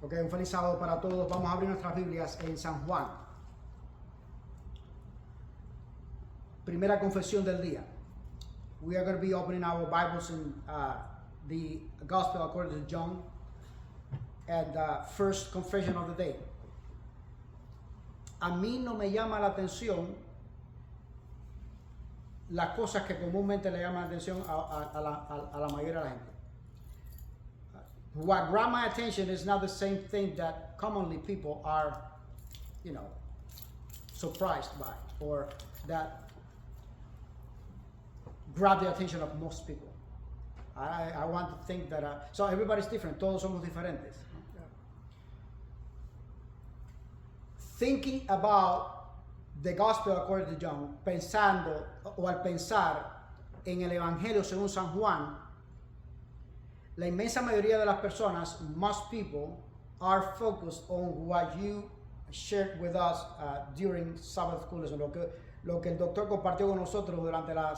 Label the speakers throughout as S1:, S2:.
S1: Ok, un feliz sábado para todos. Vamos a abrir nuestras Biblias en San Juan. Primera confesión del día. We are going to be opening our Bibles in the Gospel according to John and first confession of the day. A mí no me llama la atención las cosas que comúnmente le llaman la atención a la mayoría de la gente. What grabbed my attention is not the same thing that commonly people are, surprised by, or that grab the attention of most people. I want to think that, so everybody's different, todos somos diferentes. Thinking about the gospel according to John, pensando o al pensar en el Evangelio según San Juan, la inmensa mayoría de las personas, most people, are focused on what you shared with us during Sabbath school lesson, lo que el doctor compartió con nosotros durante la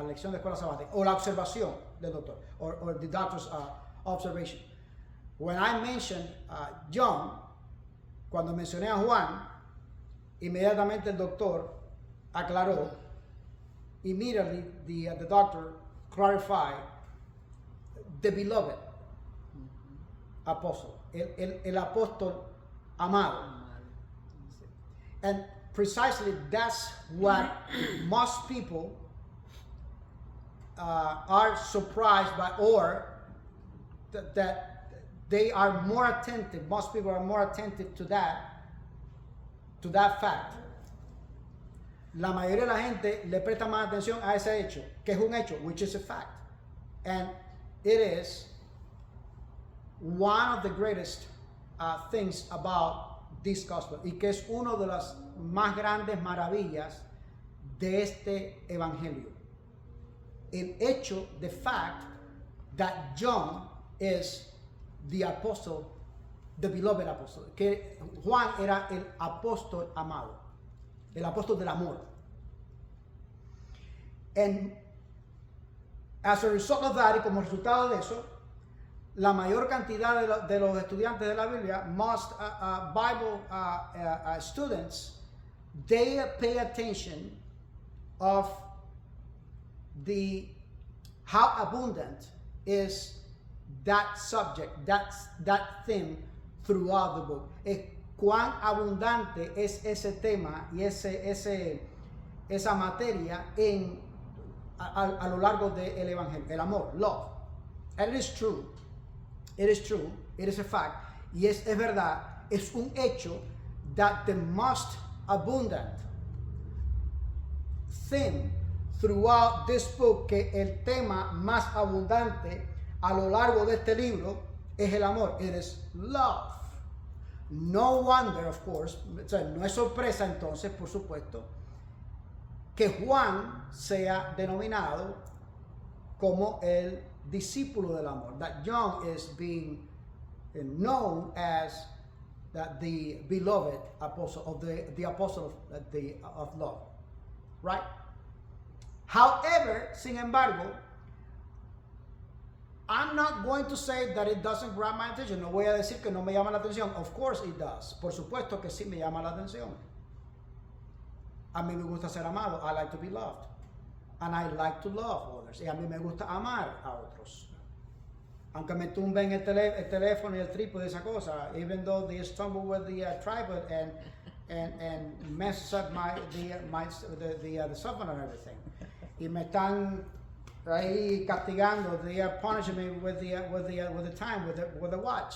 S1: lección de escuela sabática, o la observación del doctor, or the doctor's observation. When I mentioned John, cuando mencioné a Juan, inmediatamente el doctor aclaró, immediately the doctor clarified, the beloved apostle, el apóstol amado. And precisely that's what most people are surprised by, or that they are more attentive, most people are more attentive to that fact. La mayoría de la gente le presta más atención a ese hecho, que es un hecho, which is a fact. And it is one of the greatest things about this gospel, y que es una de las más grandes maravillas de este evangelio. El hecho, the fact that John is the apostle, the beloved apostle, que Juan era el apóstol amado, el apóstol del amor. And as a result of that, y como resultado de eso, la mayor cantidad de los estudiantes de la Biblia, most Bible students, they pay attention of how abundant is that subject, that theme throughout the book. Cuán abundante es ese tema y esa materia a lo largo del evangelio, el amor, love. And it is true, it is a fact, y es verdad, es un hecho that the most abundant theme throughout this book, que el tema más abundante a lo largo de este libro es el amor. It is love. No wonder, of course, o sea, no es sorpresa entonces, por supuesto, que Juan sea denominado como el discípulo del amor. That John is being known as the beloved apostle, of the apostle of love. Right? However, sin embargo, I'm not going to say that it doesn't grab my attention. No voy a decir que no me llama la atención. Of course it does. Por supuesto que sí me llama la atención. A mí me gusta ser amado. I like to be loved. And I like to love others. Y a mí me gusta amar a otros. Aunque me tumben el teléfono y el trípode y esa cosa, even though they stumble with the tripod and messes up the software and everything. Y me están ahí castigando, they are punishing me with the time, with the watch.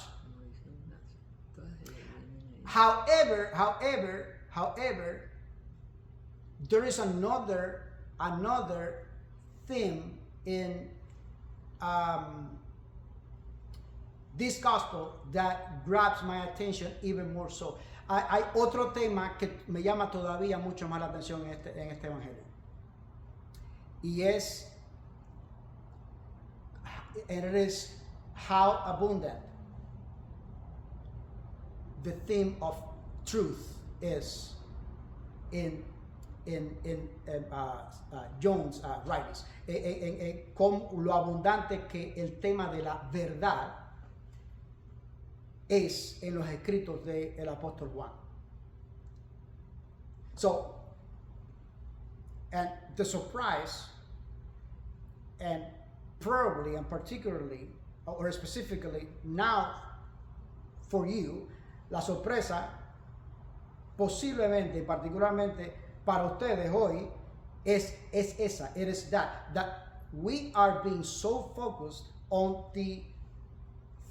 S1: However, there is another theme in this gospel that grabs my attention even more so. Hay otro tema que me llama todavía mucho más la atención en este evangelio. Y it is how abundant the theme of truth is in John's writings. Con lo abundante que el tema de la verdad es en los escritos del apóstol Juan. So, and the surprise, and probably and particularly, or specifically now for you, la sorpresa posiblemente y particularmente para ustedes hoy es esa. It is that we are being so focused on the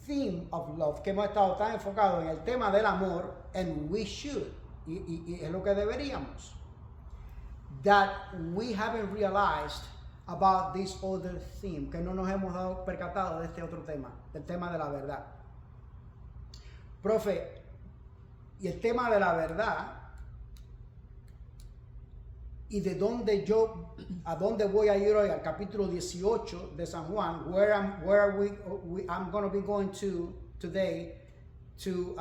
S1: theme of love, que hemos estado tan enfocados en el tema del amor, and we should, y es lo que deberíamos, that we haven't realized about this other theme, que no nos hemos dado percatado de este otro tema, del tema de la verdad. Profe, y el tema de la verdad, y de dónde a dónde voy a ir hoy, al capítulo 18 de San Juan, I'm going to be going to today to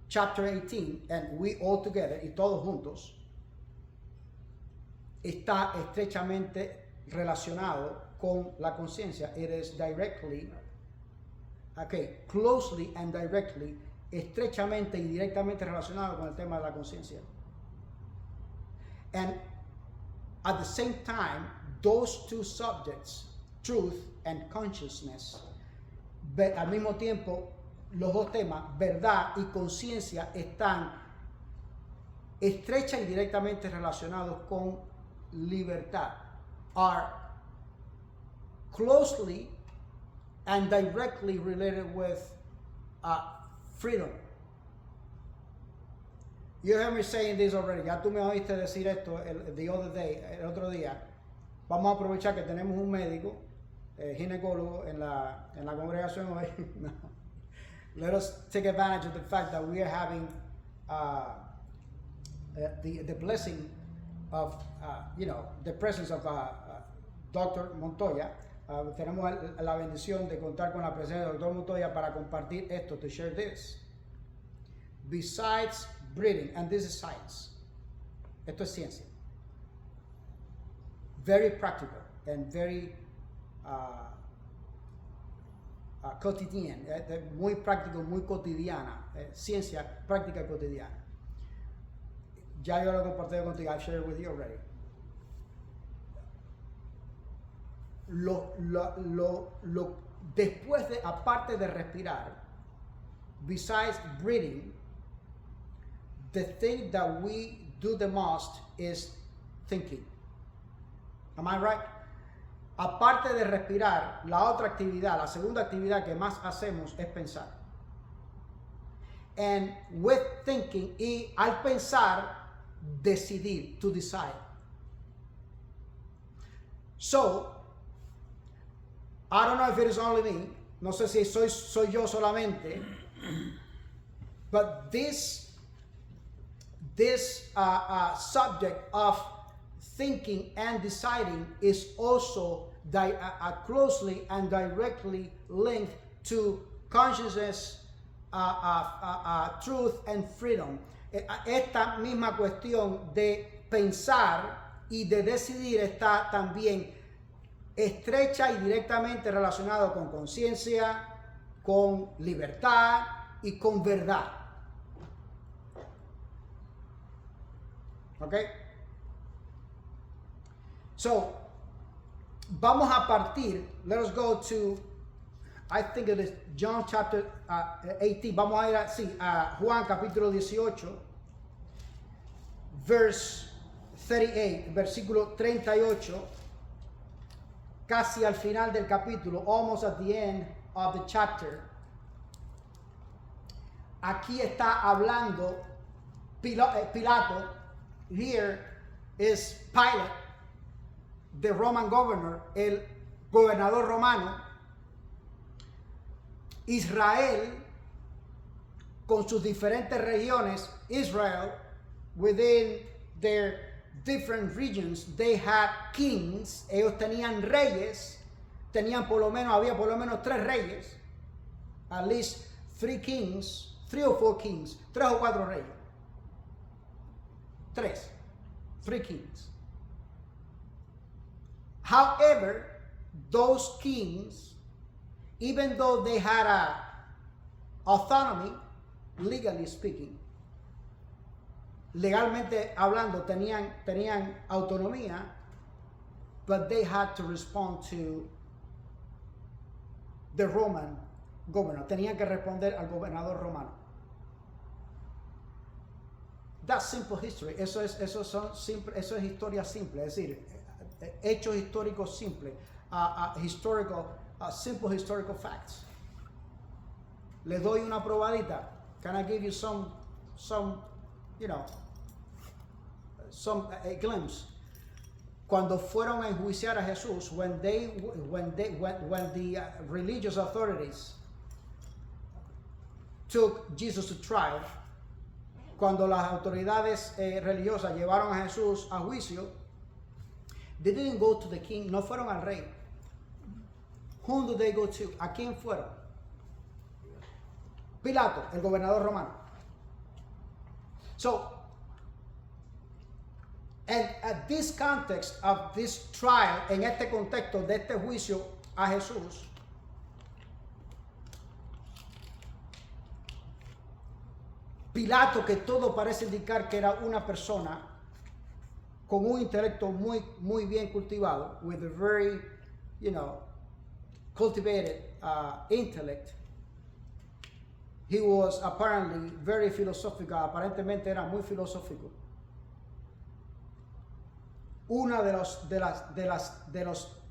S1: chapter 18, and we all together, y todos juntos, está estrechamente relacionado con la conciencia. It is directly, closely and directly, estrechamente y directamente relacionado con el tema de la conciencia. And at the same time, those two subjects, truth and consciousness, al mismo tiempo, los dos temas, verdad y conciencia, están estrecha y directamente relacionados con libertad. Are closely and directly related with freedom. You heard me saying this already. Ya tú me oíste decir esto the other day, el otro día. Vamos a aprovechar que tenemos un médico, ginecólogo en la congregación hoy. No. Let us take advantage of the fact that we are having the blessing of, the presence of Dr. Montoya. Tenemos la bendición de contar con la presencia del Dr. Montoya para compartir esto, to share this. Besides breathing, and this is science. Esto es ciencia. Very practical and very cotidiana, muy práctico, muy cotidiana, ciencia práctica y cotidiana. Ya yo lo he compartido contigo, I've shared it with you already. Después de, aparte de respirar, besides breathing, the thing that we do the most is thinking. Am I right? Aparte de respirar, la otra actividad, la segunda actividad que más hacemos es pensar. And with thinking, y al pensar, decidir, to decide. So, I don't know if it is only me, no sé si soy yo solamente, but this subject of thinking and deciding is also closely and directly linked to consciousness, truth and freedom. Esta misma cuestión de pensar y de decidir está también estrecha y directamente relacionado con conciencia, con libertad y con verdad. Okay? So, vamos a partir, let us go to, I think it is John chapter 18, vamos a ir a Juan capítulo 18, verse 38, versículo 38, casi al final del capítulo, almost at the end of the chapter. Aquí está hablando Pilato. Here is Pilate, the Roman governor, el gobernador romano. Israel, con sus diferentes regiones, Israel, within their different regions, they had kings. Ellos tenían reyes, había por lo menos 3 reyes, at least 3 kings, 3 or 4 kings, 3 o 4 reyes. 3 kings. However, those kings, even though they had autonomy, legally speaking. Legalmente hablando, tenían autonomía, but they had to respond to the Roman governor. Tenían que responder al gobernador romano. That's simple history. Eso es historia simple, es decir, hechos históricos simples, simple historical facts. Les doy una probadita. Can I give you some a glimpse? Cuando fueron a enjuiciar a Jesús, when the religious authorities took Jesus to trial, cuando las autoridades religiosas llevaron a Jesús a juicio, they didn't go to the king, no fueron al rey. Whom did they go to? ¿A quién fueron? Pilato, el gobernador romano. So, and at this context of this trial, en este contexto de este juicio a Jesús, Pilato, que todo parece indicar que era una persona con un intelecto muy bien cultivado, with a very, cultivated intellect. He was apparently very philosophical. Aparentemente era muy filosófico. Uno de los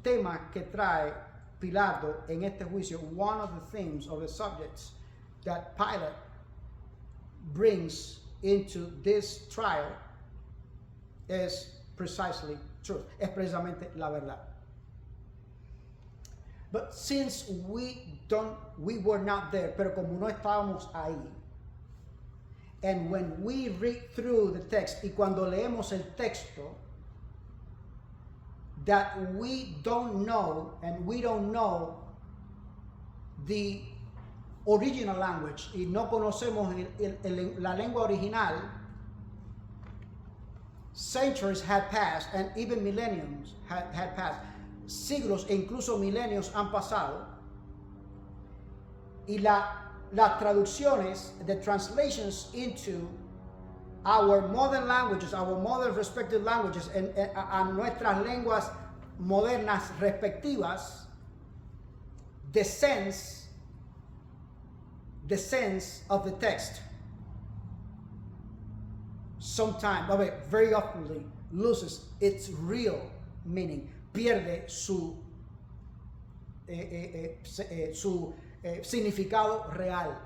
S1: temas que trae Pilato en este juicio, one of the themes of the subjects that Pilate brings into this trial is precisely truth. Es precisamente la verdad. But since we were not there, pero como no estábamos ahí, and when we read through the text, y cuando leemos el texto, that we don't know the original language, y no conocemos la lengua original, centuries had passed, and even millenniums had passed. Siglos e incluso milenios han pasado, y las traducciones, the translations into our modern languages, our modern respective languages, a nuestras lenguas modernas respectivas, the sense of the text sometimes, very often loses its real meaning. Pierde su significado real.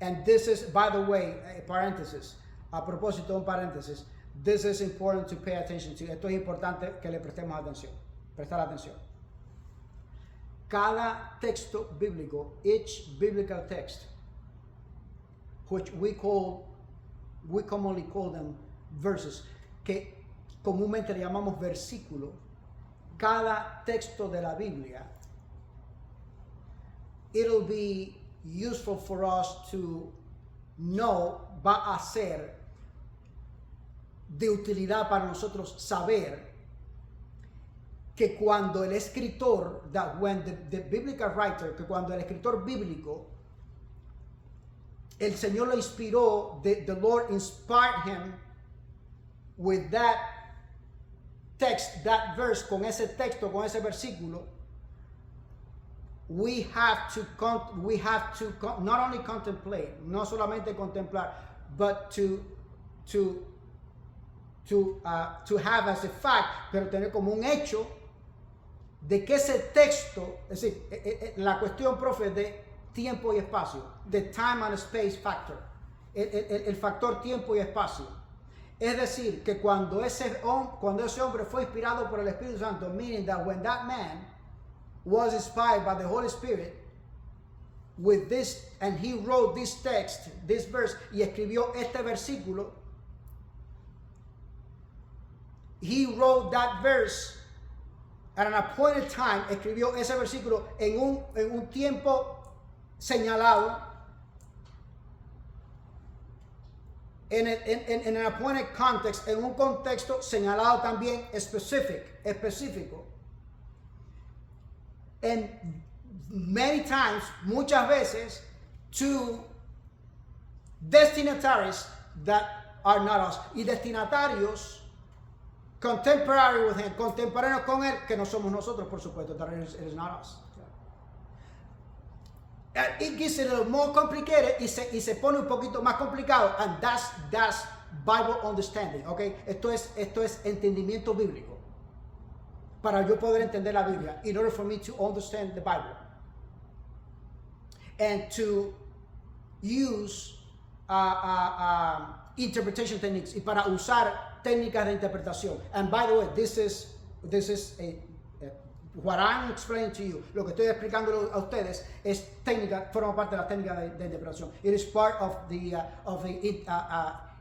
S1: And this is, by the way, a paréntesis, a propósito, un paréntesis, this is important to pay attention to. Esto es importante que le prestemos atención, prestar atención. Cada texto bíblico, each biblical text, which we commonly call them verses, que comúnmente le llamamos versículo, cada texto de la Biblia, it'll be useful for us to know, va a ser de utilidad para nosotros saber que cuando el escritor, that when the biblical writer, que cuando el escritor bíblico, el Señor lo inspiró, the Lord inspired him with that text, that verse, con ese texto, con ese versículo, we have to not only contemplate, no solamente contemplar, but to have as a fact, pero tener como un hecho de que ese texto, es decir, la cuestión, profe, de tiempo y espacio, the time and space factor, el factor tiempo y espacio. Es decir, que cuando ese hombre fue inspirado por el Espíritu Santo, meaning that when that man was inspired by the Holy Spirit with this, and he wrote this text, this verse, y escribió este versículo, he wrote that verse at an appointed time, escribió ese versículo en un tiempo señalado, en an appointed context, en un contexto señalado también específico. And many times, muchas veces, to destinataries that are not us. Y destinatarios contemporary with him, contemporáneos con él, que no somos nosotros, por supuesto. That it is not us. And it gets a little more complicated y se pone un poquito más complicado. And that's Bible understanding, okay? Esto es entendimiento bíblico. Para yo poder entender la Biblia, in order for me to understand the Bible. And to use interpretation techniques, y para usar técnicas de interpretación. And by the way, this is what I'm explaining to you, lo que estoy explicando a ustedes es técnica, forma parte de la técnica de interpretación. It is part of the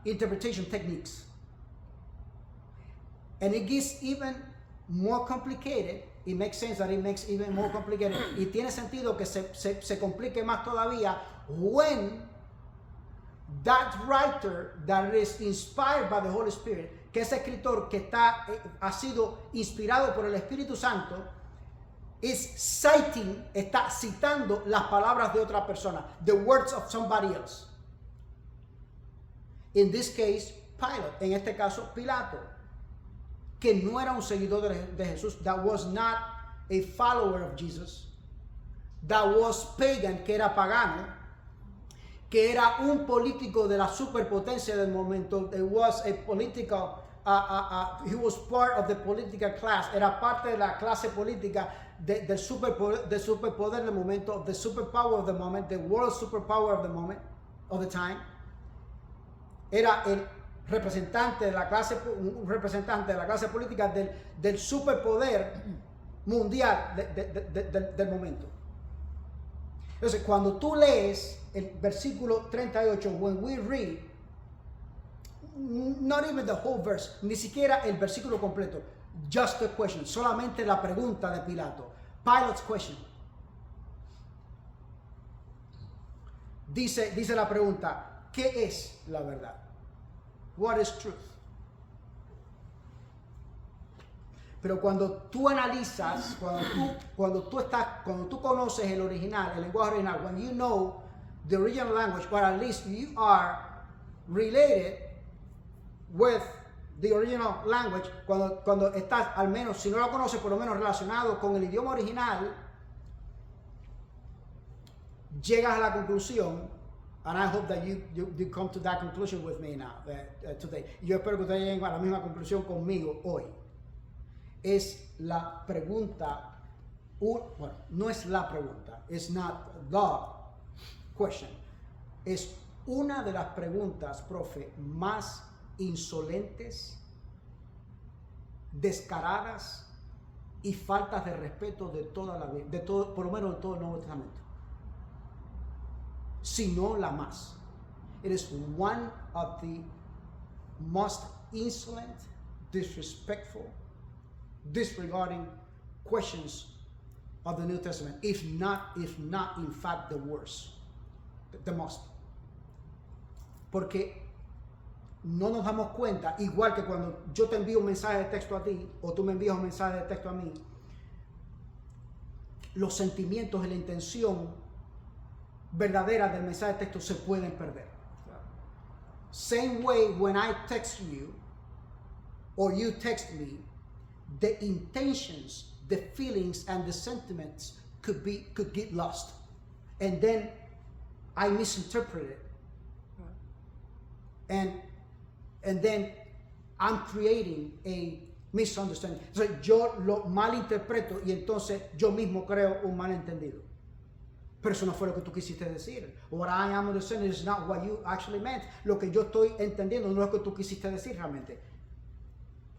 S1: interpretation techniques. And it gets even more complicated. It makes sense that it makes even more complicated. Y tiene sentido que se complique más todavía when that writer that is inspired by the Holy Spirit, que ese escritor que ha sido inspirado por el Espíritu Santo, está citando las palabras de otra persona, the words of somebody else. In this case, Pilate, en este caso Pilato, que no era un seguidor de Jesús, that was not a follower of Jesus, that was pagan, que era pagano, que era un político de la superpotencia del momento. It was a political, he was part of the political class, era parte de la clase política del superpoder del momento, of the superpower of the moment, the world superpower of the moment, of the time. Era el representante de la clase, un representante de la clase política del superpoder mundial del momento. Entonces, cuando tú lees el versículo 38, when we read, not even the whole verse, ni siquiera el versículo completo, just the question, solamente la pregunta de Pilato, Pilate's question. Dice la pregunta, ¿qué es la verdad? What is truth? Pero cuando tú analizas, cuando tú conoces el original, el lenguaje original, when you know the original language, or at least you are related with the original language, cuando estás, al menos, si no lo conoces, por lo menos relacionado con el idioma original, llegas a la conclusión, and I hope that you come to that conclusion with me now, today. Yo espero que ustedes lleguen a la misma conclusión conmigo hoy. Es la pregunta, bueno, no es la pregunta, it's not the question. Es una de las preguntas, profe, más insolentes, descaradas y faltas de respeto de toda la Biblia, de todo, por lo menos de todo el Nuevo Testamento. Si no la más. It is one of the most insolent, disrespectful, disregarding questions of the New Testament, if not in fact the worst, the most. Porque no nos damos cuenta, igual que cuando yo te envío un mensaje de texto a ti, o tú me envías un mensaje de texto a mí, los sentimientos y la intención verdadera del mensaje de texto se pueden perder. Same way when I text you, or you text me, the intentions, the feelings, and the sentiments could get lost, and then I misinterpret it, and then I'm creating a misunderstanding. Entonces yo lo malinterpreto y entonces yo mismo creo un malentendido. Pero eso no fue lo que tú quisiste decir. What I am understanding is not what you actually meant. Lo que yo estoy entendiendo no es lo que tú quisiste decir realmente.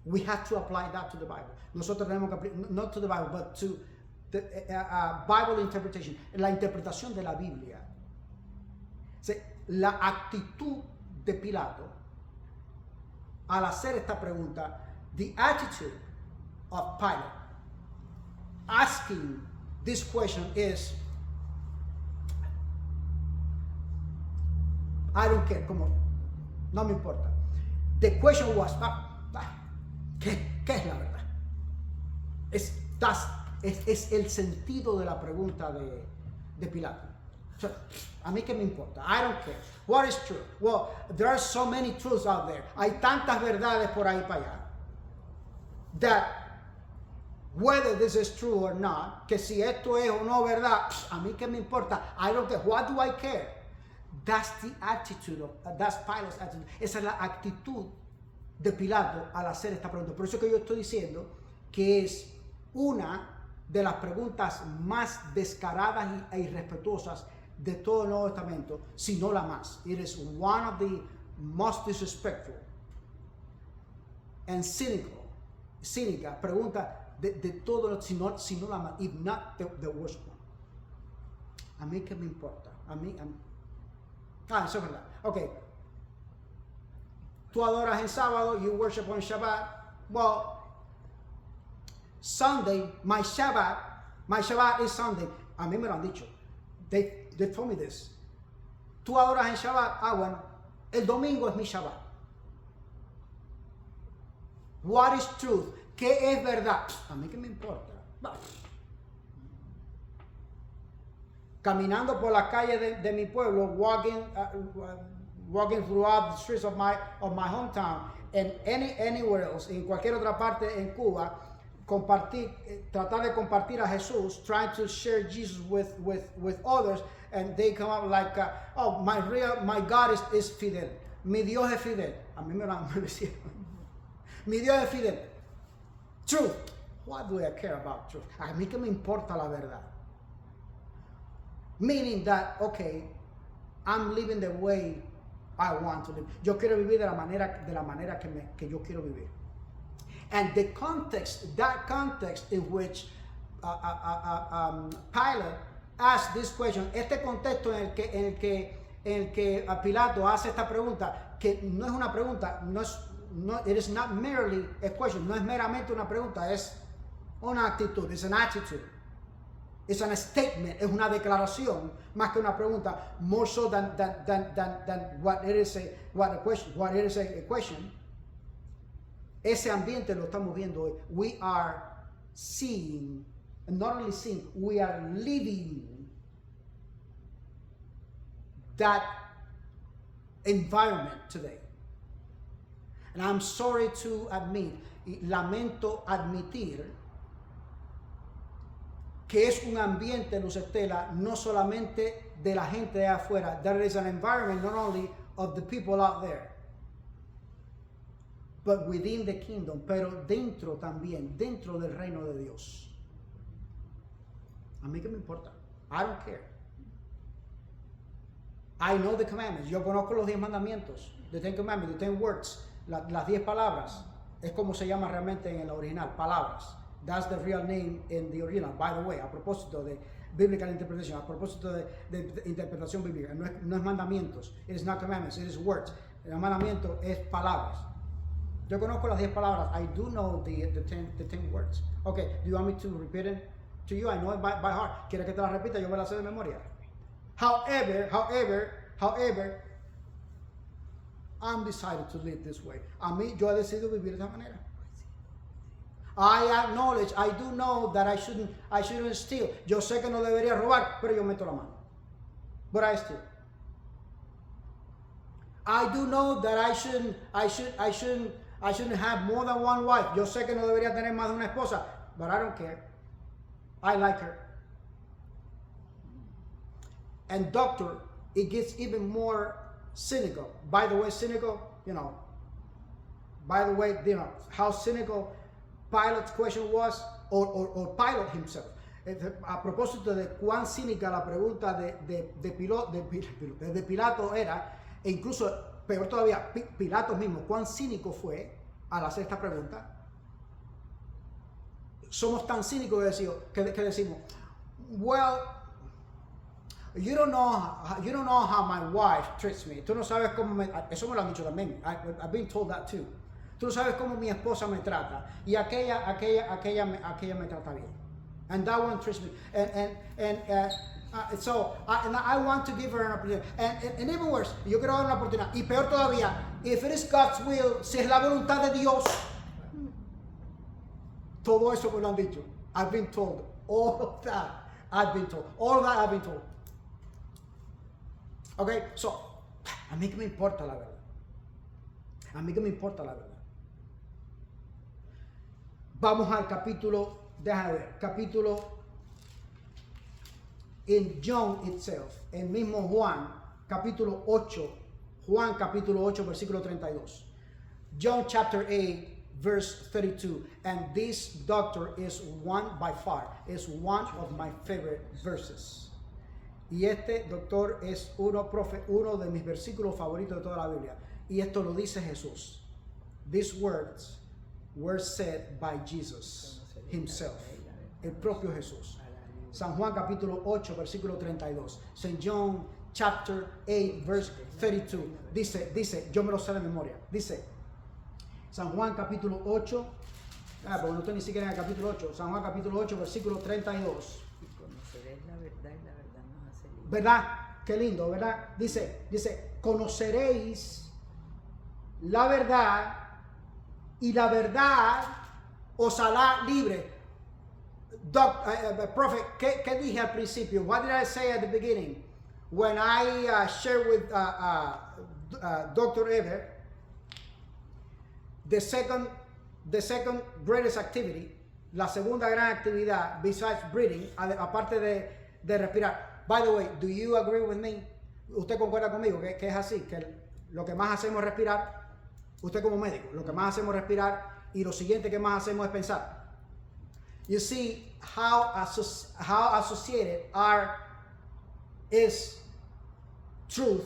S1: We have to apply that to the Bible. Nosotros tenemos que aplicar, not to the Bible, but to the Bible interpretation. La interpretación de la Biblia. O sea, la actitud de Pilato al hacer esta pregunta, the attitude of Pilate asking this question is, I don't care, como, no me importa. The question was, ¿qué es la verdad? Es el sentido de la pregunta de Pilato. So, a mí qué me importa. I don't care. What is true? Well, there are so many truths out there. Hay tantas verdades por ahí para allá. That whether this is true or not, que si esto es o no verdad, a mí qué me importa. I don't care. What do I care? That's the attitude that's Pilate's attitude. Esa es la actitud de Pilato al hacer esta pregunta. Por eso que yo estoy diciendo que es una de las preguntas más descaradas e irrespetuosas de todo el Nuevo Testamento, si no la más. It is one of the most disrespectful and cínica pregunta de todo, si no la más, if not the worst one. A mí qué me importa. Eso es verdad. Ok. Tú adoras en sábado, you worship on Shabbat. Well, Sunday, my Shabbat is Sunday. A mí me lo han dicho. They told me this. Tú adoras en Shabbat. Bueno, el domingo es mi Shabbat. What is truth? ¿Qué es verdad? A mí qué me importa. Caminando por las calles de mi pueblo, walking throughout the streets of my hometown, and anywhere else, en cualquier otra parte en Cuba, tratar de compartir a Jesús, trying to share Jesus with others, and they come up like, my God is fidel. Mi Dios es fidel. A mí me lo han dicho. Mi Dios es fidel. Truth. What do I care about truth? A mí que me importa la verdad. Meaning that, okay, I'm living the way I want to live. Yo quiero vivir de la manera que yo quiero vivir. And the context, that context in which Pilate asked this question, este contexto en el que Pilato hace esta pregunta, que no es una pregunta, it is not merely a question, no es meramente una pregunta, es una actitud, it's an attitude. It's a statement, es una declaración, más que una pregunta, more so than what it is a question. Ese ambiente lo estamos viendo hoy. We are seeing, and not only seeing, we are living that environment today. And I'm sorry to admit, lamento admitir, que es un ambiente, Luz Estela, no solamente de la gente de afuera. There is an environment not only of the people out there, but within the kingdom, pero dentro también, dentro del reino de Dios. A mí qué me importa. I don't care. I know the commandments. Yo conozco los 10 mandamientos, the 10 commandments, the 10 words, las 10 palabras. Es como se llama realmente en el original, palabras. That's the real name in the original. By the way, a propósito de biblical interpretation, a propósito de interpretación bíblica, no es mandamientos. It is not commandments, it is words. El mandamiento es palabras. Yo conozco las 10 palabras. I do know the 10 words. Okay, do you want me to repeat it to you? I know it by heart. ¿Quieres que te la repita? Yo me la sé de memoria. However, I'm decided to live this way. A mí, yo he decidido vivir de esa manera. I acknowledge, I do know that I shouldn't steal. Yo sé que no debería robar, pero yo meto la mano. But I steal. I do know that I shouldn't have more than one wife. Yo sé que no debería tener más de una esposa, but I don't care. I like her. And doctor, it gets even more cynical. By the way, cynical, how cynical Pilate's question was, or Pilate himself. A propósito de cuán cínica la pregunta de Pilato era, e incluso peor todavía, Pilato mismo, cuán cínico fue al hacer esta pregunta. Somos tan cínicos que decimos, well, you don't know how my wife treats me. Tú no sabes cómo eso me lo han dicho también. I've been told that too. Tú no sabes cómo mi esposa me trata. Y aquella me trata bien. And that one treats me. So I want to give her an opportunity. And even worse, yo quiero dar una oportunidad. Y peor todavía, if it is God's will, si es la voluntad de Dios. Todo eso me lo han dicho. I've been told All that I've been told. All that I've been told. Okay, so, a mí que me importa la verdad. A mí que me importa la verdad. Vamos al capítulo, déjame ver, capítulo in John itself, el mismo Juan, capítulo 8, Juan capítulo 8, versículo 32. John chapter 8, verse 32. And this doctor is one by far, is one of my favorite verses. Y este doctor es uno de mis versículos favoritos de toda la Biblia. Y esto lo dice Jesús. These words were said by Jesus himself. El propio Jesús. San Juan capítulo 8, versículo 32. St. John chapter 8, verse 32. Dice, yo me lo sé de memoria. Dice, San Juan capítulo 8, porque no estoy ni siquiera en el capítulo 8. San Juan capítulo 8, versículo 32.
S2: Y conoceréis la verdad y la verdad nos hace libres.
S1: ¿Verdad? Qué lindo, ¿verdad? Dice, conoceréis la verdad y la verdad os hará libre. Prophet, ¿qué dije al principio? What did I say at the beginning? When I shared with Dr. Ever, the second greatest activity, la segunda gran actividad, besides breathing, aparte de respirar. By the way, do you agree with me? ¿Usted concuerda conmigo que es así? Que lo que más hacemos es respirar. Usted como médico, lo que más hacemos es respirar y lo siguiente que más hacemos es pensar. You see how associated is truth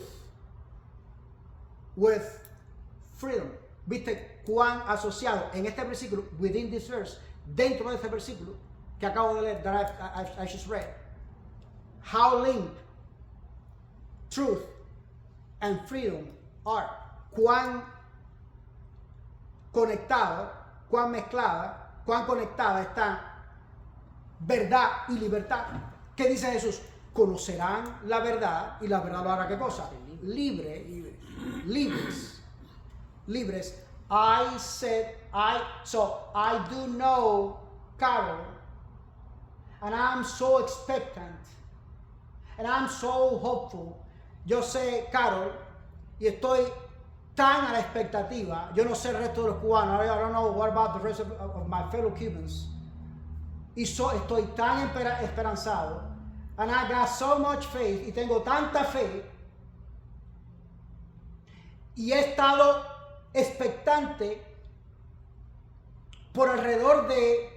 S1: with freedom. ¿Viste cuán asociado en este versículo, within this verse, dentro de este versículo que acabo de leer, that I just read, how linked truth and freedom are? Cuán conectado, cuán mezclada, cuán conectada está verdad y libertad. ¿Qué dice Jesús? Conocerán la verdad y la verdad lo hará ¿qué cosa? Libres. I do know Carol, and I'm so expectant, and I'm so hopeful. Yo sé Carol y estoy tan a la expectativa. Yo no sé el resto de los cubanos. I don't know what about the rest of my fellow Cubans. Y estoy tan esperanzado. And I got so much faith. Y tengo tanta fe. Y he estado expectante por alrededor de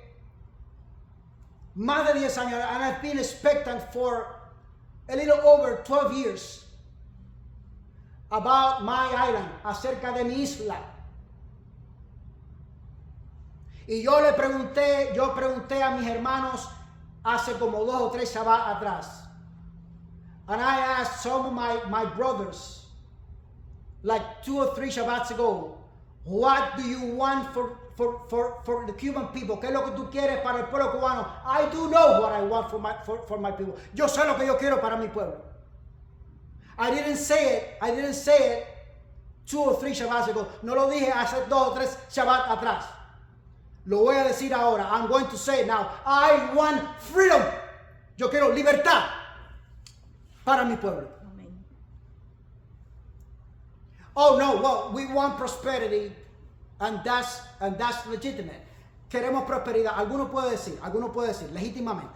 S1: más de 10 años. And I've been expectant for a little over 12 years. About my island, acerca de mi isla. Y yo pregunté a mis hermanos hace como 2 o 3 Shabbat atrás. And I asked some of my brothers, like 2 or 3 Shabbats ago, what do you want for the Cuban people? ¿Qué es lo que tú quieres para el pueblo cubano? I do know what I want for my people. Yo sé lo que yo quiero para mi pueblo. I didn't say it 2 or 3 Shabbats ago. No lo dije hace 2 o 3 Shabbat atrás. Lo voy a decir ahora. I'm going to say it now. I want freedom. Yo quiero libertad para mi pueblo.
S2: Amén.
S1: Oh no, well, we want prosperity and that's legitimate. Queremos prosperidad. Alguno puede decir, legítimamente,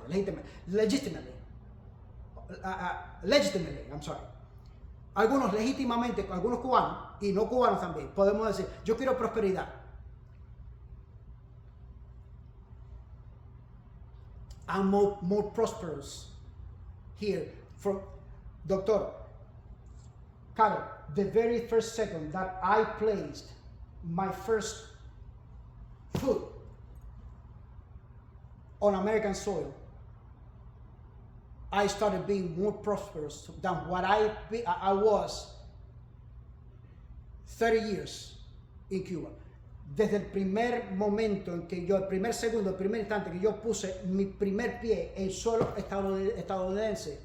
S1: legitimately, I'm sorry. Algunos legítimamente, algunos cubanos y no cubanos también, podemos decir, yo quiero prosperidad. I'm more prosperous here. Doctor, Carol, the very first second that I placed my first foot on American soil, I started being more prosperous than what I was 30 years in Cuba. Desde el primer momento en que el primer instante que yo puse mi primer pie en suelo estadounidense,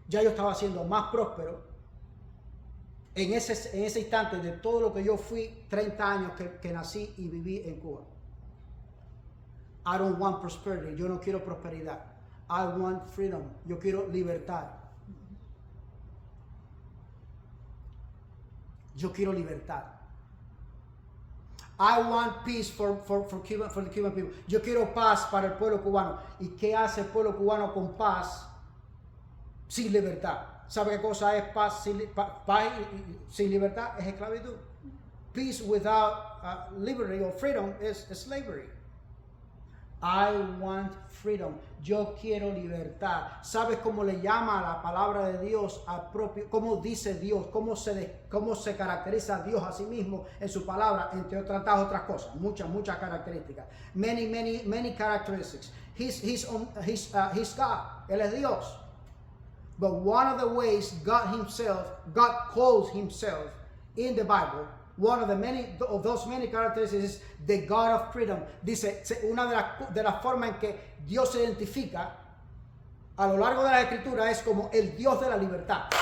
S1: ya yo estaba siendo más próspero en ese instante de todo lo que yo fui 30 años que nací y viví en Cuba. I don't want prosperity. Yo no quiero prosperidad. I want freedom. Yo quiero libertad. Yo quiero libertad. I want peace for the Cuban people. Yo quiero paz para el pueblo cubano. ¿Y qué hace el pueblo cubano con paz sin libertad? ¿Sabe qué cosa es paz sin libertad? Es esclavitud. Peace without liberty or freedom is slavery. I want freedom. Yo quiero libertad. ¿Sabes cómo le llama la palabra de Dios al propio? ¿Cómo dice Dios? ¿Cómo se caracteriza Dios a sí mismo en su palabra? Entre tantas otras cosas. Muchas características. Many characteristics. He's God. Él es Dios. But one of the ways God calls himself in the Bible, one of those many characteristics is the God of freedom. Dice, una de las formas en que Dios se identifica a lo largo de la Escritura es como el Dios de la libertad.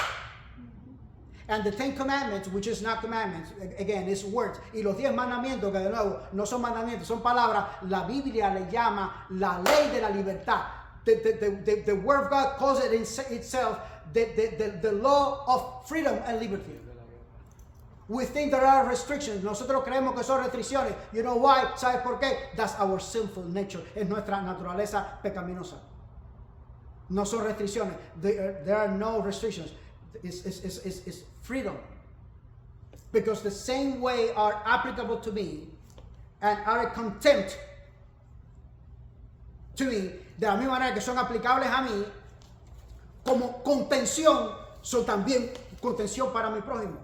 S1: And the 10 Commandments, which is not commandments, again, it's words. Y los 10 mandamientos, que de nuevo no son mandamientos, son palabras, la Biblia le llama la ley de la libertad. The Word of God calls it itself the law of freedom and liberty. We think there are restrictions. Nosotros creemos que son restricciones. You know why? ¿Sabes por qué? That's our sinful nature. Es nuestra naturaleza pecaminosa. No son restricciones. There are no restrictions. It's freedom. Because the same way are applicable to me and are a contempt to me, de la misma manera que son aplicables a mí, como contención, son también contención para mi prójimo.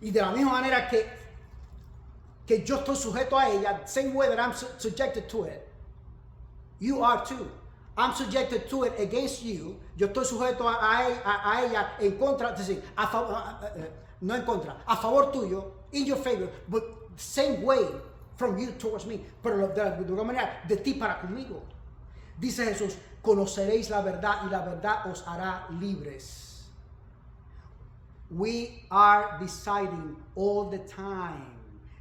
S1: Y de la misma manera que yo estoy sujeto a ella, same way that I'm subjected to it, you are too. I'm subjected to it against you. Yo estoy sujeto a ella en contra, es decir, no en contra, a favor tuyo, in your favor, but same way from you towards me, pero de alguna manera de ti para conmigo. Dice Jesús, conoceréis la verdad y la verdad os hará libres. We are deciding all the time.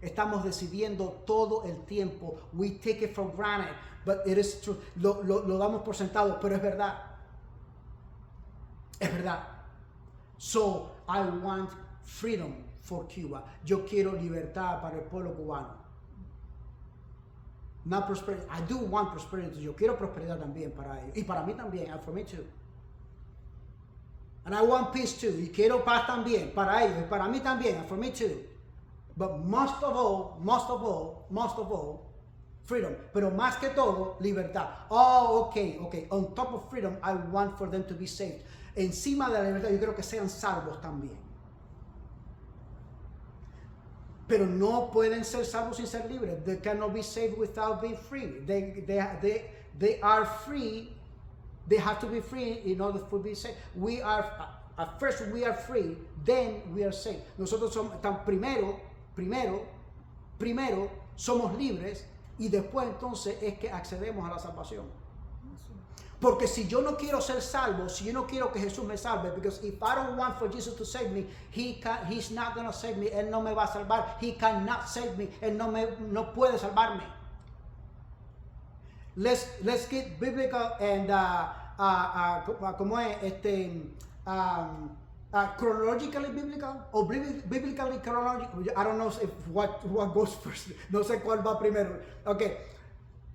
S1: Estamos decidiendo todo el tiempo. We take it for granted, but it is true. Lo damos por sentado, pero es verdad. Es verdad. So, I want freedom for Cuba. Yo quiero libertad para el pueblo cubano. Not prosperity. I do want prosperity. Yo quiero prosperidad también para ellos. Y para mí también. And for me too. And I want peace too. Y quiero paz también para ellos. Y para mí también. And for me too. But most of all, freedom. Pero más que todo, libertad. Oh, okay. On top of freedom, I want for them to be saved. Encima de la libertad, yo quiero que sean salvos también. Pero no pueden ser salvos sin ser libres. They cannot be saved without being free. They are free. They have to be free in order to be saved. We are, at first we are free, then we are saved. Nosotros somos, primero somos libres y después entonces es que accedemos a la salvación. Porque si yo no quiero ser salvo, si yo no quiero que Jesús me salve, because if I don't want for Jesus to save me, he's not going to save me, Él no me va a salvar. He cannot save me, Él no puede salvarme. Let's get biblical and como es chronologically biblical or biblically chronological. I don't know if what goes first. No sé cuál va primero. Okay,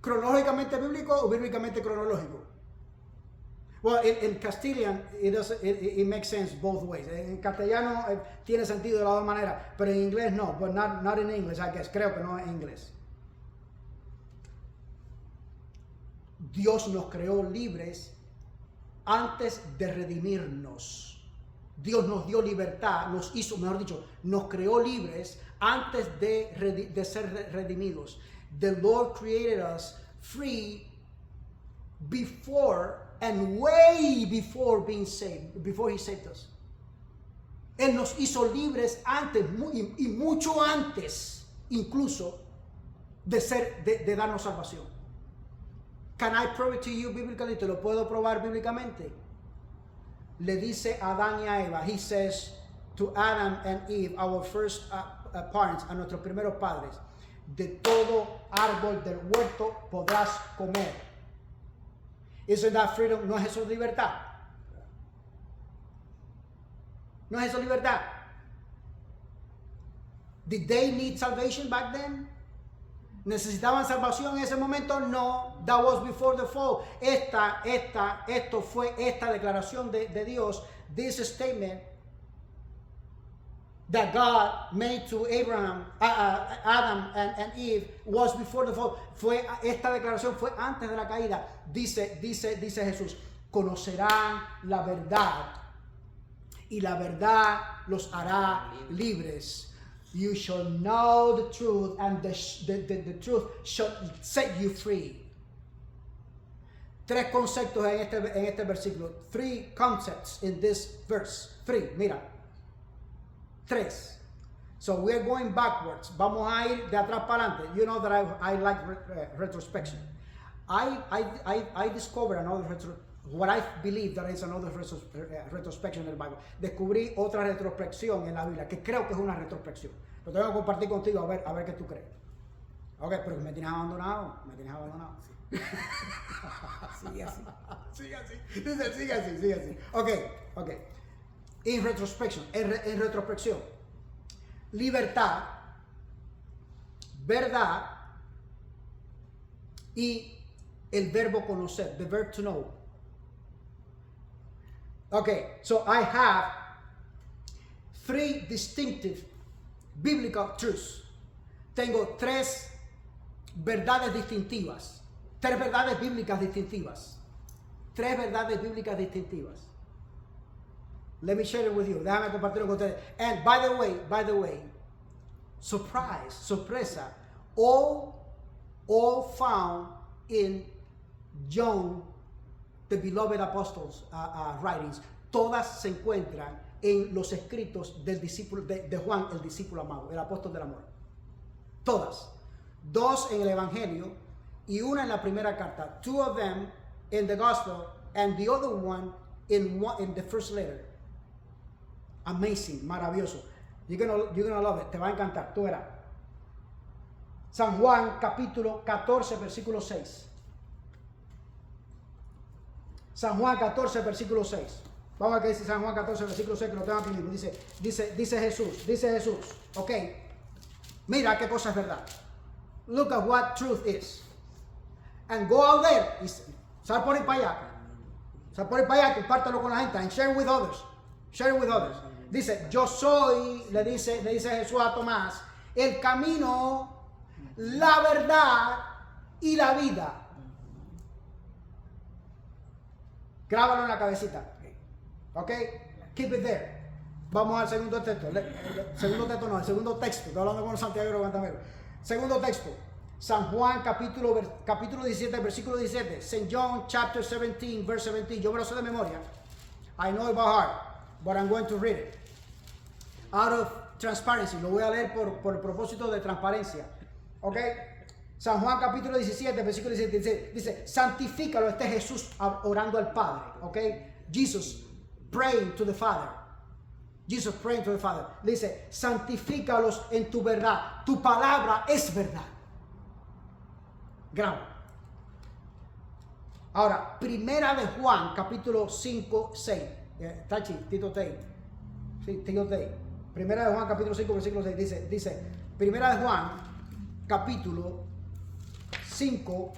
S1: cronológicamente bíblico o bíblicamente cronológico. Well, in Castilian, it makes sense both ways. En castellano tiene sentido de las dos maneras, pero en inglés no. But not in English, I guess. Creo que no en inglés. Dios nos creó libres antes de redimirnos. Dios nos dio libertad, nos hizo, mejor dicho, nos creó libres antes de ser redimidos. The Lord created us free before and way before being saved, before He saved us. Él nos hizo libres antes y mucho antes, incluso de darnos salvación. Can I prove it to you biblically? ¿Te lo puedo probar bíblicamente? Le dice a Adán y a Eva. He says to Adam and Eve, our first parents, a nuestros primeros padres. de todo árbol del huerto podrás comer. Isn't that freedom? ¿No es eso libertad? ¿No es eso libertad? Did they need salvation back then? ¿Necesitaban salvación en ese momento? No. That was before the fall. Esto fue esta declaración de Dios. This statement that God made to Abraham, Adam and Eve was before the fall. Esta declaración fue antes de la caída. Dice Jesús, conocerán la verdad y la verdad los hará libres. You shall know the truth, and the truth shall set you free. Tres conceptos en este versículo. Three concepts in this verse. Mira. Tres. So we are going backwards. Vamos a ir de atrás para adelante. You know that I like retrospection. I discovered what I believe that is another retrospection in the Bible. Descubrí otra retrospección en la Biblia que creo que es una retrospección. Lo tengo que compartir contigo a ver qué tú crees. Ok, pero me tienes abandonado.
S2: Sigue así.
S1: Sigue así. Ok. En retrospección. Libertad, verdad y el verbo conocer, the verb to know. Okay, so I have three distinctive biblical truths. Tengo tres verdades distintivas. Tres verdades bíblicas distintivas. Let me share it with you. Déjame compartirlo con ustedes. And by the way, sorpresa, all found in John, the beloved apostles' writings. Todas se encuentran en los escritos del discípulo de Juan, el discípulo amado, el apóstol del amor. Todas. Dos en el Evangelio y una en la primera carta. Two of them in the Gospel and the other one in the first letter. Amazing, maravilloso. You're gonna love it. Te va a encantar. Tú verás. San Juan capítulo 14 versículo 6. San Juan 14 versículo 6. Vamos a ver qué dice San Juan 14 versículo 6, que lo tengo aquí mismo. Dice Jesús. Ok. Mira qué cosa es verdad. Look at what truth is. And go out there. Sal por ahí para allá. Compártelo con la gente. And share with others. Dice, yo soy, le dice Jesús a Tomás, el camino, la verdad y la vida. Grábalo en la cabecita. Ok, keep it there. Vamos al segundo texto. El segundo texto. Estoy hablando con Santiago Guantamero. Segundo texto. San Juan capítulo 17, versículo 17. St. John chapter 17, verse 17. Yo me lo sé de memoria. I know it by heart, but I'm going to read it. Out of transparency. Lo voy a leer por el propósito de transparencia. Ok. San Juan capítulo 17, versículo 17. Dice, santifícalo. Este es Jesús orando al Padre. Ok. Jesus praying to the Father. Dice, santifícalos en tu verdad. Tu palabra es verdad. Graba. Ahora, primera de Juan, capítulo 5, 6. Tito Tei. Sí, Tito Tei. Primera de Juan, capítulo 5, versículo 6. Dice, primera de Juan, capítulo 5,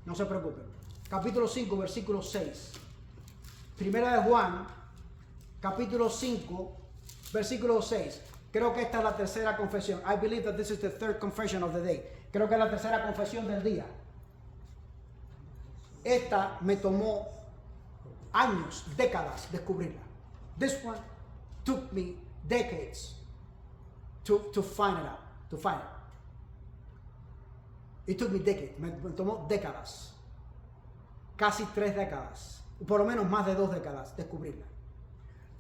S1: no se preocupen. Capítulo 5, versículo 6. Primera de Juan, capítulo 5, versículo 6. Creo que esta es la tercera confesión. I believe that this is the third confession of the day. Creo que es la tercera confesión del día. Esta me tomó años, décadas descubrirla. This one took me decades to find it out. It took me decades. Me tomó décadas. Casi 3 décadas. Por lo menos más de 2 décadas descubrirla.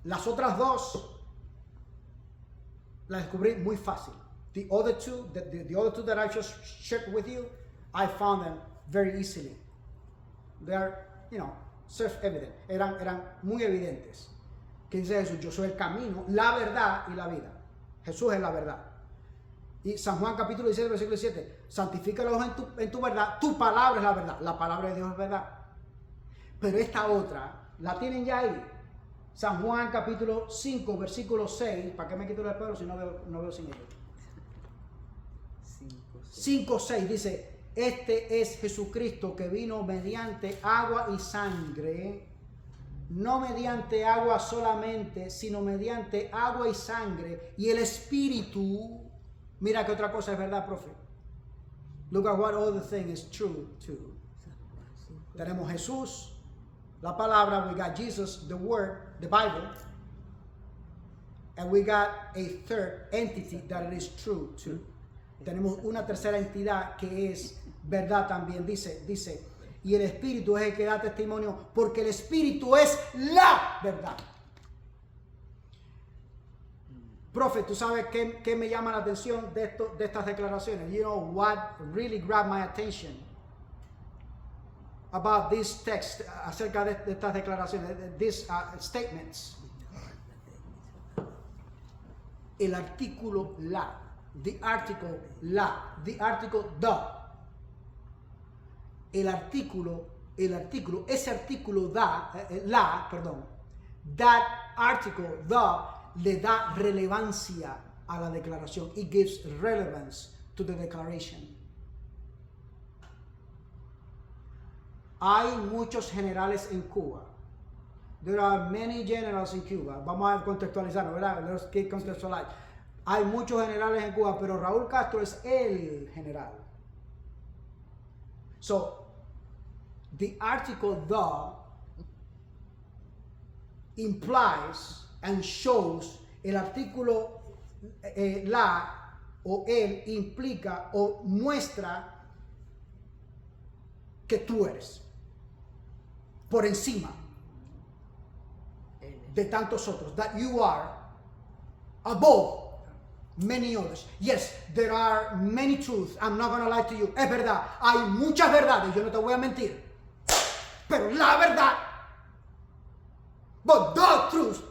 S1: Las otras dos las descubrí muy fácil. The other two that I just shared with you, I found them very easily. They are, self-evident. Eran muy evidentes. ¿Qué dice Jesús? Yo soy el camino, la verdad y la vida. Jesús es la verdad. Y San Juan capítulo 17, versículo 7, santifícalos en tu verdad, tu palabra es la verdad, la palabra de Dios es verdad. Pero esta otra, ¿la tienen ya ahí? San Juan capítulo 5, versículo 6, ¿para qué me quito el pelo si no veo sin ellos? 5, 6 dice, este es Jesucristo que vino mediante agua y sangre, no mediante agua solamente, sino mediante agua y sangre, y el Espíritu. Mira que otra cosa es verdad, profe. Look at what other thing is true too. Tenemos Jesús, la palabra, we got Jesus, the word, the Bible, and we got a third entity that it is true too. Tenemos una tercera entidad que es verdad también. Dice, y el Espíritu es el que da testimonio, porque el Espíritu es la verdad. Profe, ¿tú sabes qué me llama la atención de estas declaraciones? You know what really grabbed my attention about this text, acerca de estas declaraciones, these statements. El artículo la, the article la, the article the. Ese artículo that article, the, le da relevancia a la declaración. It gives relevance to the declaration. Hay muchos generales en Cuba. There are many generals in Cuba. Vamos a contextualizarlo, ¿verdad? Let's get contextualized. Hay muchos generales en Cuba, pero Raúl Castro es el general. So, the article the implies and shows, el artículo la o el implica o muestra que tú eres por encima de tantos otros, that you are above many others. Yes, there are many truths. I'm not going to lie to you. Es verdad, hay muchas verdades, yo no te voy a mentir, pero la verdad, but the truth,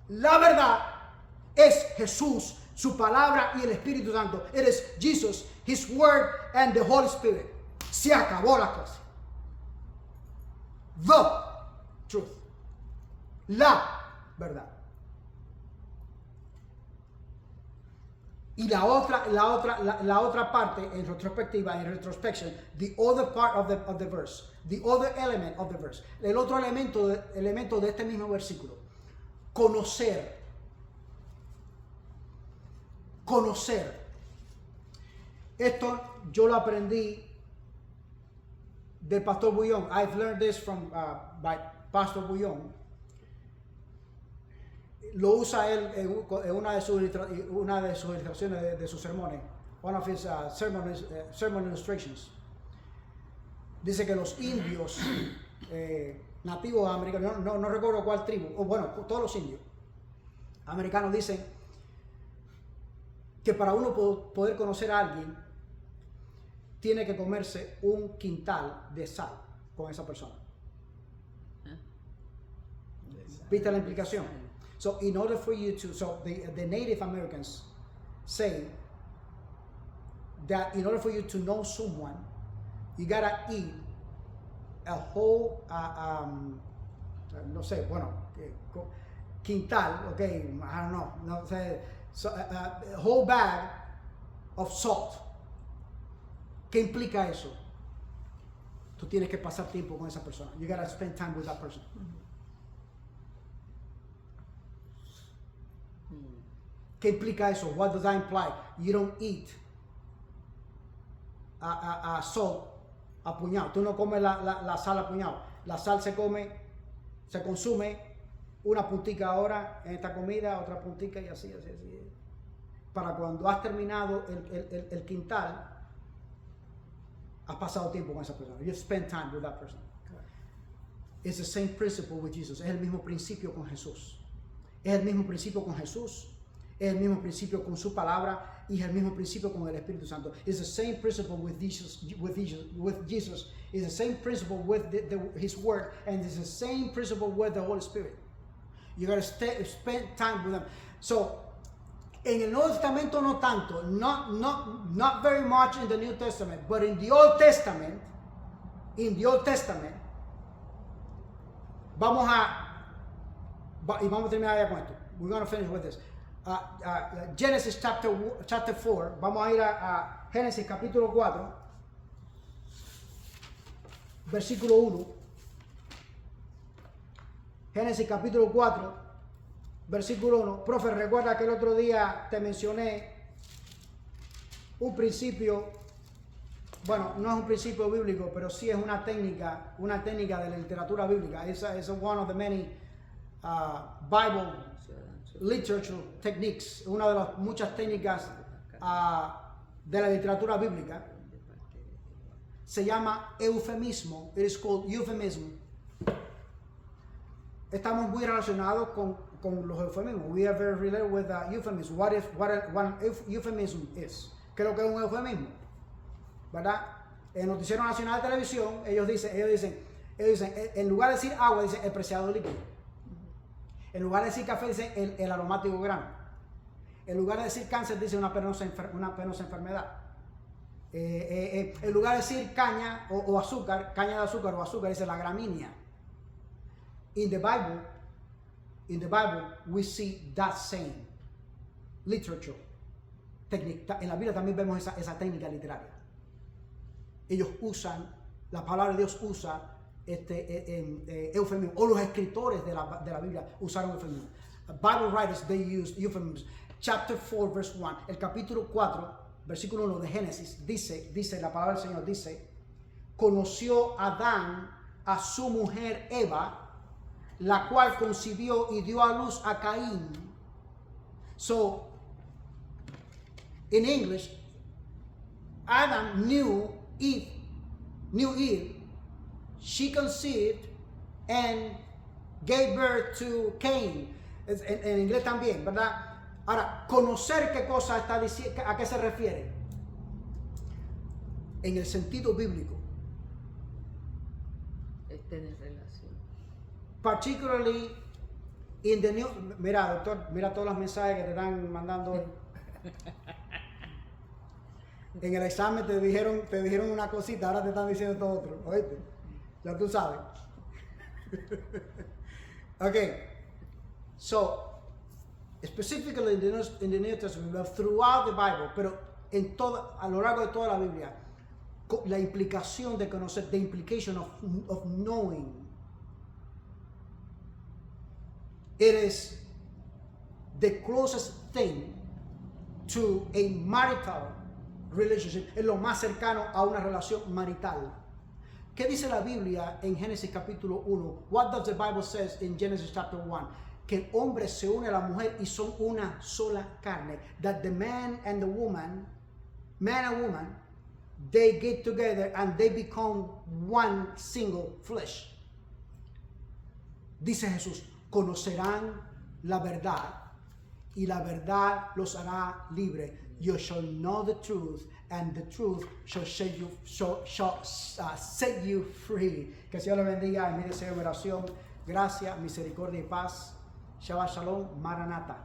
S1: la verdad es Jesús, su palabra y el Espíritu Santo. It is Jesus, His Word and the Holy Spirit. Se acabó la cosa. The truth. La verdad. Y la otra parte en retrospectiva, en retrospection, the other part of the verse, the other element of the verse, el otro elemento de este mismo versículo. Conocer. Esto yo lo aprendí del Pastor Bouillon. I've learned this from by Pastor Bouillon. Lo usa él en una de sus ilustraciones de sus sermones. One of his sermon illustrations. Dice que los indios nativos americanos, no recuerdo cuál tribu, o bueno, todos los indios americanos dicen que para uno poder conocer a alguien tiene que comerse un quintal de sal con esa persona. ¿Viste la implicación? So in order for you to, the Native Americans say that in order for you to know someone, you gotta eat a whole, no sé, bueno, quintal, okay, I don't know, no sé, so, a whole bag of salt. ¿Qué implica eso? Tú tienes que pasar tiempo con esa persona. You gotta spend time with that person. ¿Qué implica eso? What does that imply? You don't eat a salt a puñado. Tú no comes la sal a puñado. La sal se consume una puntica ahora en esta comida, otra puntica y así. Para cuando has terminado el quintal, has pasado tiempo con esa persona. You spend time with that person. It's the same principle with Jesus. Es el mismo principio con Jesús. Es el mismo principio con Jesús. Es el mismo principio con su palabra y es el mismo principio con el Espíritu Santo. It's the same principle with Jesus. It's the same principle with His Word, and it's the same principle with the Holy Spirit. You gotta spend time with them. So, En el Nuevo Testamento no tanto, not very much in the New Testament, but in the Old Testament, vamos a terminar ya con esto. We're going to finish with this. Genesis chapter 4, vamos a ir a Génesis capítulo 4, versículo 1. Génesis capítulo 4, versículo 1. Profe, recuerda que el otro día te mencioné un principio, bueno, no es un principio bíblico, pero sí es una técnica de la literatura bíblica. Es one of the many Bible literature techniques, una de las muchas técnicas de la literatura bíblica. Se llama eufemismo. It is called euphemism. Estamos muy relacionados con los eufemismos. We are very related with euphemism. What euphemism is? ¿Qué es lo que es un eufemismo? ¿Verdad? En el Noticiero Nacional de Televisión, ellos dicen, en lugar de decir agua, dicen el preciado líquido. En lugar de decir café, dicen el aromático grano. En lugar de decir cáncer, dicen una penosa enfermedad. En lugar de decir caña o azúcar, caña de azúcar o azúcar, dice la gramínea. In the Bible, we see that same literature technique. En la Biblia también vemos esa técnica literaria. Ellos usan, la palabra de Dios usa eufemismo, o los escritores de la Biblia usaron eufemismo. Bible writers, they used euphemisms. Chapter 4, verse 1, el capítulo 4, versículo 1 de Génesis, dice la palabra del Señor, dice, conoció Adán a su mujer Eva, la cual concibió y dio a luz a Caín. So, in English, Adam knew Eve. She conceived and gave birth to Cain. En inglés también, ¿verdad? Ahora, conocer qué cosa está diciendo, ¿a qué se refiere? En el sentido bíblico.
S2: Tener relación.
S1: Particularly in the new. Mira, doctor, mira todos los mensajes que te están mandando hoy. En el examen te dijeron una cosita, ahora te están diciendo todo otro. ¿Oíste? Ya tú sabes. Okay. So, specifically in the New Testament, but throughout the Bible, pero a lo largo de toda la Biblia, la implicación de conocer, the implication of knowing, it is the closest thing to a marital relationship, es lo más cercano a una relación marital. ¿Qué dice la Biblia en Génesis capítulo 1? What does the Bible says in Genesis chapter 1? Que el hombre se une a la mujer y son una sola carne. That the man and woman, they get together and they become one single flesh. Dice Jesús, conocerán la verdad y la verdad los hará libre. You shall know the truth, and the truth shall set you free. Que el Señor le bendiga en mi deseo de oración. Gracia, misericordia y paz. Shabbat Shalom, Maranatha.